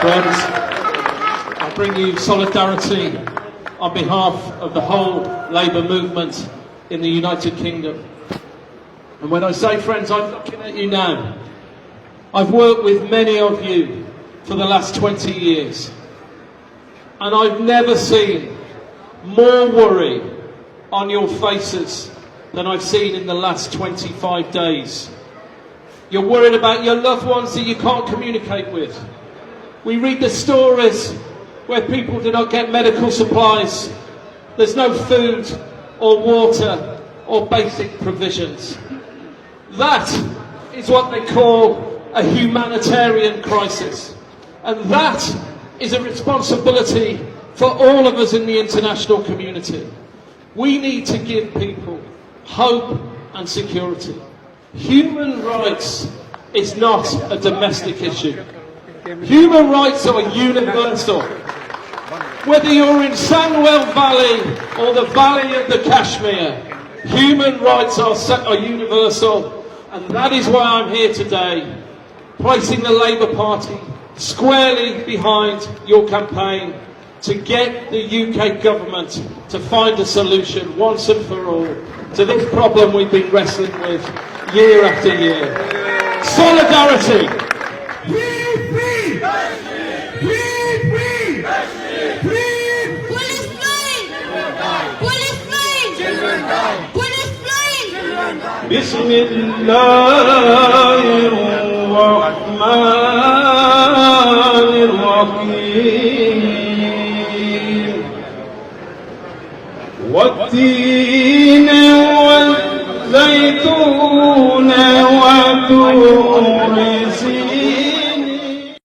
Friends, I bring you solidarity on behalf of the whole Labour movement in the United Kingdom. And when I say friends, I'm looking at you now. I've worked with many of you for the last 20 years. And I've never seen more worry on your faces than I've seen in the last 25 days. You're worried about your loved ones that you can't communicate with. We read the stories where people do not get medical supplies. There's no food or water or basic provisions. That is what they call a humanitarian crisis. And that is a responsibility for all of us in the international community. We need to give people hope and security. Human rights is not a domestic issue. Human rights are universal. Whether you're in Sandwell Valley or the Valley of the Kashmir, human rights are universal, and that is why I'm here today, placing the Labour Party squarely behind your campaign to get the UK government to find a solution once and for all to this problem we've been wrestling with year after year. Solidarity! بسم الله الرحمن